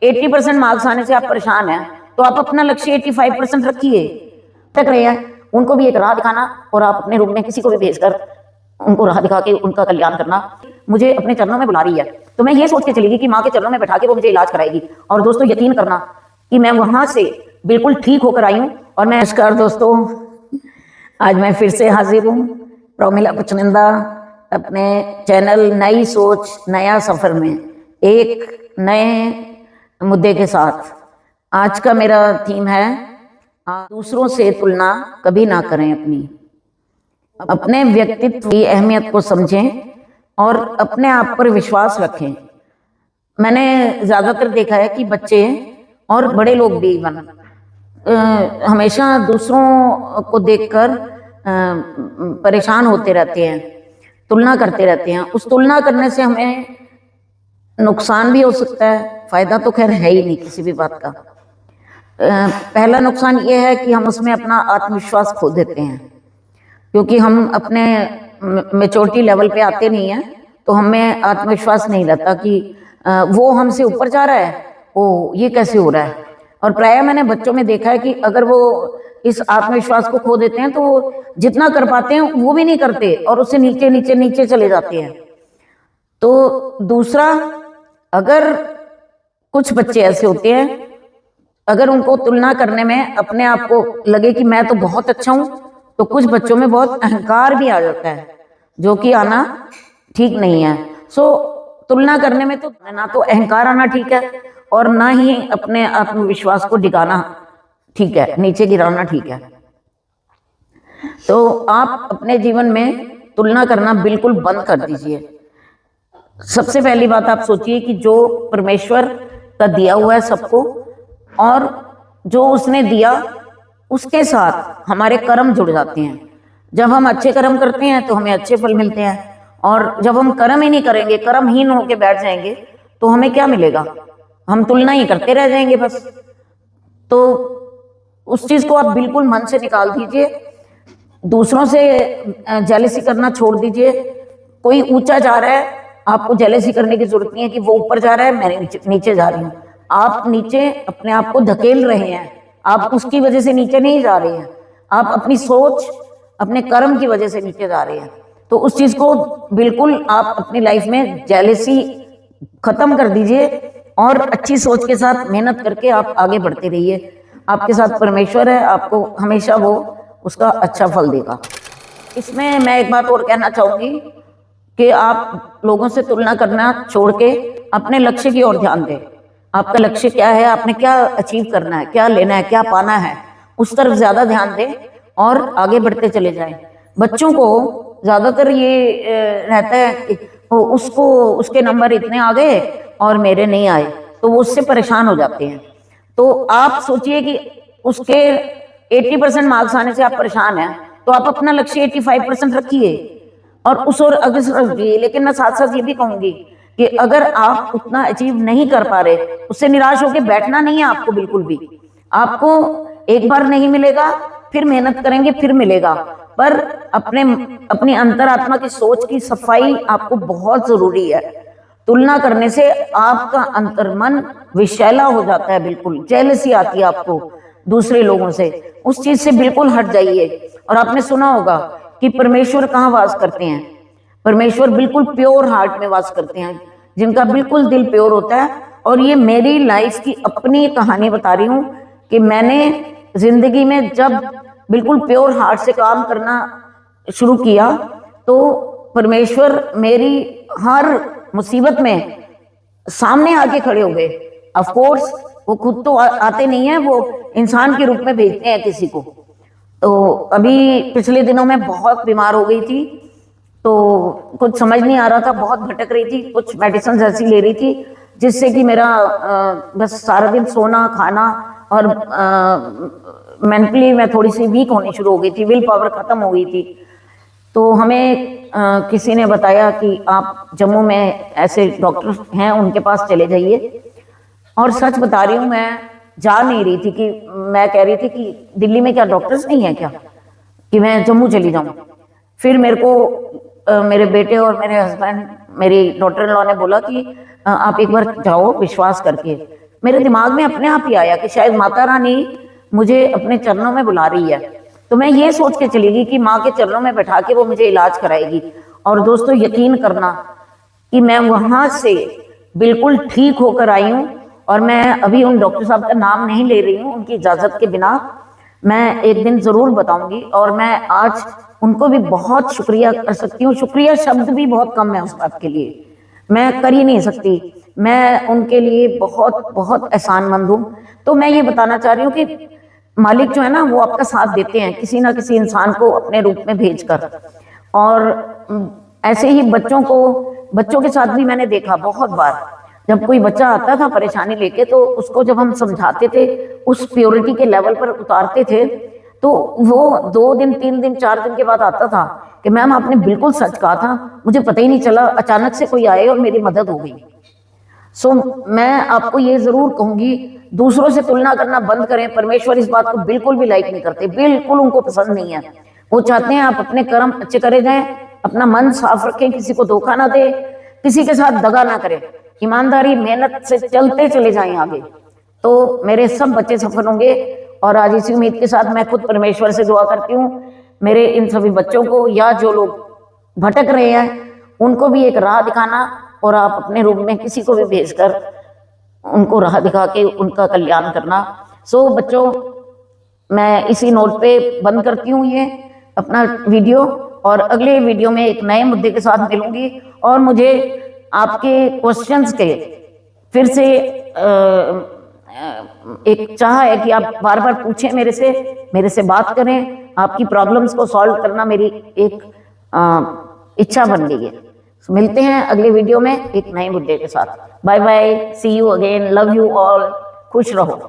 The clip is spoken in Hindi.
80% मार्क्स आने से आप परेशान हैं तो आप अपना लक्ष्य 85% रखिए। तक रहे हैं उनको भी एक राह दिखाना और आप अपने रूप में किसी को भी भेजकर उनको राह दिखा के उनका कल्याण करना। मुझे अपने चरणों में बुला रही है तो मैं ये सोच के चलेगी कि माँ के चरणों में बैठा के वो मुझे इलाज कराएगी। और दोस्तों यकीन करना कि मैं वहां से बिल्कुल ठीक होकर आई हूँ। और मैं नमस्कार दोस्तों, आज मैं फिर से हाजिर हूँ प्रोमिला पुचनिंदा अपने चैनल नई सोच नया सफर में एक नए मुद्दे के साथ। आज का मेरा थीम है दूसरों से तुलना कभी ना करें, अपने व्यक्तित्व की अहमियत को समझें और अपने आप पर विश्वास रखें। मैंने ज्यादातर देखा है कि बच्चे और बड़े लोग भी हमेशा दूसरों को देखकर परेशान होते रहते हैं, तुलना करते रहते हैं। उस तुलना करने से हमें नुकसान भी हो सकता है, फायदा तो खैर है ही नहीं किसी भी बात का। पहला नुकसान ये है कि हम उसमें अपना आत्मविश्वास खो देते हैं, क्योंकि हम अपने मेच्योरिटी लेवल पे आते नहीं हैं तो हमें आत्मविश्वास नहीं रहता कि वो हमसे ऊपर जा रहा है, ओ ये कैसे हो रहा है। और प्राय मैंने बच्चों में देखा है कि अगर वो इस आत्मविश्वास को खो देते हैं तो जितना कर पाते हैं वो भी नहीं करते और उससे नीचे नीचे नीचे चले जाते हैं। तो दूसरा, अगर कुछ बच्चे ऐसे होते हैं, अगर उनको तुलना करने में अपने आप को लगे कि मैं तो बहुत अच्छा हूं, तो कुछ बच्चों में बहुत अहंकार भी आ जाता है, जो कि आना ठीक नहीं है। तुलना करने में तो ना तो अहंकार आना ठीक है और ना ही अपने आत्मविश्वास को डिगाना ठीक है, नीचे गिराना ठीक है। तो आप अपने जीवन में तुलना करना बिल्कुल बंद कर दीजिए। सबसे पहली बात आप सोचिए कि जो परमेश्वर का दिया हुआ है सबको, और जो उसने दिया उसके साथ हमारे कर्म जुड़ जाते हैं। जब हम अच्छे कर्म करते हैं तो हमें अच्छे फल मिलते हैं, और जब हम कर्म ही नहीं करेंगे, कर्महीन होके बैठ जाएंगे, तो हमें क्या मिलेगा? हम तुलना ही करते रह जाएंगे बस। तो उस चीज को आप बिल्कुल मन से निकाल दीजिए। दूसरों से जेलसी करना छोड़ दीजिए। कोई ऊंचा जा रहा है, आपको जेलसी करने की जरूरत नहीं है कि वो ऊपर जा रहा है मैं नीचे जा रही हूँ। आप नीचे अपने आप को धकेल रहे हैं, आप उसकी वजह से नीचे नहीं जा रहे हैं, आप अपनी सोच अपने कर्म की वजह से नीचे जा रहे हैं। तो उस चीज को बिल्कुल आप अपनी लाइफ में जेलसी खत्म कर दीजिए और अच्छी सोच के साथ मेहनत करके आप आगे बढ़ते रहिए। आपके साथ परमेश्वर है, आपको हमेशा वो उसका अच्छा फल देगा। इसमें मैं एक बात और कहना चाहूंगी कि आप लोगों से तुलना करना छोड़ के अपने लक्ष्य की ओर ध्यान दें। आपका लक्ष्य क्या है, आपने क्या अचीव करना है, क्या लेना है, क्या पाना है, उस तरफ ज्यादा ध्यान दें और आगे बढ़ते चले जाएं। बच्चों को ज्यादातर ये रहता है कि उसको उसके नंबर इतने आ गए और मेरे नहीं आए, तो वो उससे परेशान हो जाते हैं। तो आप सोचिए कि उसके 80% मार्क्स आने से आप परेशान हैं तो आप अपना लक्ष्य 85% रखिए और उस ओर अग्रसर रहिए। लेकिन मैं साथ साथ ये भी कहूंगी कि अगर आप उतना अचीव नहीं कर पा रहे, उससे निराश होकर बैठना नहीं है आपको बिल्कुल भी। आपको एक बार नहीं मिलेगा, फिर मेहनत करेंगे फिर मिलेगा, पर अपनी अंतरात्मा की सोच की सफाई आपको बहुत जरूरी है। तुलना करने से आपका अंतर्मन विषैला हो जाता है, बिल्कुल जेलसी आती है आपको दूसरे लोगों से। उस चीज से बिल्कुल हट जाइए। और आपने सुना होगा कि परमेश्वर कहाँ वास करते हैं? परमेश्वर बिल्कुल प्योर हार्ट में वास करते हैं, जिनका बिल्कुल दिल प्योर होता है। और ये मेरी लाइफ की अपनी कहानी बता रही हूँ कि मैंने जिंदगी में जब बिल्कुल प्योर हार्ट से काम करना शुरू किया तो परमेश्वर मेरी हर मुसीबत में सामने आके खड़े हो गए। ऑफ कोर्स वो खुद तो आते नहीं है, वो इंसान के रूप में भेजते हैं किसी को। तो अभी पिछले दिनों में बहुत बीमार हो गई थी, तो कुछ समझ नहीं आ रहा था, बहुत भटक रही थी, कुछ मेडिसिन ऐसी ले रही थी जिससे कि मेरा बस सारा दिन सोना खाना और मेंटली मैं थोड़ी सी वीक होनी शुरू हो गई थी, विल पावर खत्म हो गई थी। तो हमें किसी ने बताया कि आप जम्मू में ऐसे डॉक्टर हैं, उनके पास चले जाइए। और सच बता रही हूँ, मैं जा नहीं रही थी कि मैं कह रही थी कि दिल्ली में क्या डॉक्टर्स नहीं है क्या कि मैं जम्मू चली जाऊँ। फिर मेरे को मेरे बेटे और मेरे हस्बैंड, मेरी डॉटर इन लॉ ने बोला कि आप एक बार जाओ विश्वास करके। मेरे दिमाग में अपने आप ही आया कि शायद माता रानी मुझे अपने चरणों में बुला रही है। तो मैं ये सोच के चली गई कि माँ के चरणों में बैठा के वो मुझे इलाज कराएगी। और दोस्तों यकीन करना कि मैं वहाँ से बिल्कुल ठीक होकर आई हूँ। और मैं अभी उन डॉक्टर साहब का नाम नहीं ले रही हूँ, उनकी इजाज़त के बिना। मैं एक दिन ज़रूर बताऊंगी। और मैं आज उनको भी बहुत शुक्रिया कर सकती हूँ। शुक्रिया शब्द भी बहुत कम है उस बात के लिए, मैं कर ही नहीं सकती। मैं उनके लिए बहुत बहुत एहसानमंद हूँ। तो मैं ये बताना चाह रही हूँ कि मालिक जो है ना, वो आपका साथ देते हैं किसी ना किसी इंसान को अपने रूप में भेजकर। और ऐसे ही बच्चों के साथ भी मैंने देखा बहुत बार, जब कोई बच्चा आता था परेशानी लेके, तो उसको जब हम समझाते थे, उस प्योरिटी के लेवल पर उतारते थे, तो वो 2 दिन 3 दिन 4 दिन के बाद आता था कि मैम आपने बिल्कुल सच कहा था, मुझे पता ही नहीं चला, अचानक से कोई आए और मेरी मदद हो गई। सो मैं आपको ये जरूर कहूंगी, दूसरों से तुलना करना बंद करें। परमेश्वर इस बात को बिल्कुल भी लाइक नहीं करते, बिल्कुल उनको पसंद नहीं है। वो चाहते हैं आप अपने कर्म अच्छे करे जाएं, अपना मन साफ रखें, किसी को धोखा ना दे, किसी के साथ दगा ना करें, ईमानदारी मेहनत से चलते चले जाएं आगे, तो मेरे सब बच्चे सफल होंगे। और आज इसी उम्मीद के साथ मैं खुद परमेश्वर से दुआ करती हूँ, मेरे इन सभी बच्चों को, या जो लोग भटक रहे हैं उनको भी एक राह दिखाना, और आप अपने रूप में किसी को भी भेजकर उनको राह दिखा के उनका कल्याण करना। सो बच्चों, मैं इसी नोट पे बंद करती हूँ ये अपना वीडियो, और अगले वीडियो में एक नए मुद्दे के साथ मिलूंगी। और मुझे आपके क्वेश्चंस के फिर से एक चाह है कि आप बार बार पूछें मेरे से बात करें। आपकी प्रॉब्लम्स को सॉल्व करना मेरी एक इच्छा बन गई है। मिलते हैं अगले वीडियो में एक नए मुद्दे के साथ। Bye bye, see you again, love you all, खुश रहो।